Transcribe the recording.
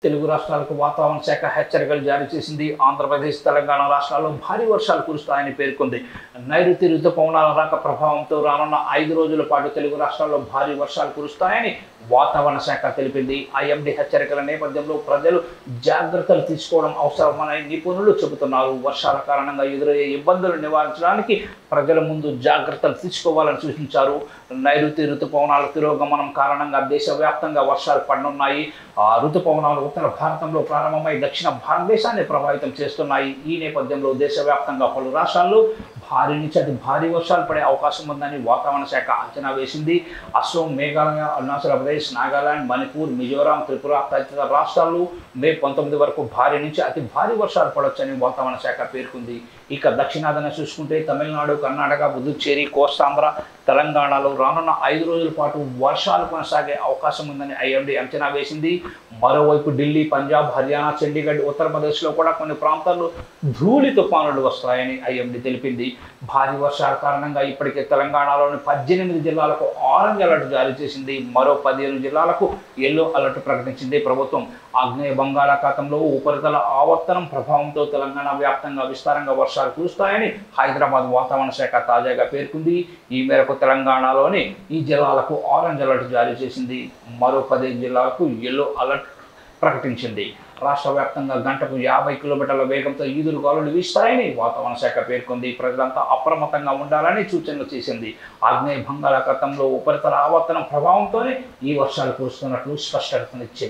తెలుగు రాష్ట్రాలకు వాతావరణ శాఖ హెచ్చరికలు జారీ చేసింది. ఆంధ్రప్రదేశ్, తెలంగాణ రాష్ట్రాల్లో భారీ వర్షాలు కురుస్తాయని పేర్కొంది. నైరుతి రుతుపవనాల రాక ప్రభావంతో రానున్న 5 రోజుల పాటు తెలుగు రాష్ట్రాల్లో భారీ వర్షాలు కురుస్తాయని వాతావరణ శాఖ తెలిపింది. ఐఎండీ హెచ్చరికల నేపథ్యంలో ప్రజలు జాగ్రత్తలు తీసుకోవడం అవసరమని నిపుణులు చెబుతున్నారు. వర్షాల కారణంగా ఎదురయ్యే ఇబ్బందులు నివారించడానికి ప్రజల ముందు జాగ్రత్తలు తీసుకోవాలని సూచించారు. నైరుతి రుతుపవనాల తిరోగమనం కారణంగా దేశవ్యాప్తంగా వర్షాలు పడనున్నాయి. రుతుపవనాలు ఉత్తర భారతంలో ప్రారంభమై దక్షిణ భారతదేశాన్ని ప్రభావితం చేస్తున్నాయి. ఈ నేపథ్యంలో దేశవ్యాప్తంగా పలు రాష్ట్రాల్లో భారీ నుంచి అతి భారీ వర్షాలు పడే అవకాశం ఉందని వాతావరణ శాఖ అంచనా వేసింది. అస్సోం, మేఘాలయ, అరుణాచల్ ప్రదేశ్, నాగాలాండ్, మణిపూర్, మిజోరాం, త్రిపుర తదితర రాష్ట్రాల్లో మే 19 వరకు భారీ నుంచి అతి భారీ వర్షాలు పడవచ్చని వాతావరణ శాఖ పేర్కొంది. ఇక దక్షిణాదిన చూసుకుంటే తమిళనాడు, కర్ణాటక, పుదుచ్చేరి, కోస్తాంధ్ర, తెలంగాణలో రానున్న 5 రోజుల పాటు వర్షాలు కొనసాగే అవకాశం ఉందని ఐఎండీ అంచనా వేసింది. మరోవైపు ఢిల్లీ, పంజాబ్, హర్యానా, చండీగఢ్, ఉత్తరప్రదేశ్లో కూడా కొన్ని ప్రాంతాల్లో ధూళి తుఫానులు వస్తాయని ఐఎండీ తెలిపింది. భారీ వర్షాల కారణంగా ఇప్పటికే తెలంగాణలోని 18 జిల్లాలకు ఆరెంజ్ అలర్ట్ జారీ చేసింది. మరో 15 జిల్లాలకు ఎల్లో అలర్ట్ ప్రకటించింది ప్రభుత్వం. ఆగ్నేయ బంగాళాఖాతంలో ఉపరితల ఆవర్తనం ప్రభావంతో తెలంగాణ వ్యాప్తంగా విస్తారంగా వర్షాలు కురుస్తాయని హైదరాబాద్ వాతావరణ శాఖ తాజాగా పేర్కొంది. ఈ మేరకు తెలంగాణలోని ఈ జిల్లాలకు ఆరెంజ్ అలర్ట్ జారీ చేసింది. మరో 15 జిల్లాలకు ఎల్లో అలర్ట్ ప్రకటించింది. రాష్ట్ర వ్యాప్తంగా గంటకు 50 కిలోమీటర్ల వేగంతో ఈదురుగాలులు వీస్తాయని వాతావరణ శాఖ పేర్కొంది. ప్రజలంతా అప్రమత్తంగా ఉండాలని సూచనలు చేసింది. ఆగ్నేయ బంగాళాఖాతంలో ఉపరితల ఆవర్తనం ప్రభావంతోనే ఈ వర్షాలు కురుస్తున్నట్లు స్పష్టతనిచ్చింది.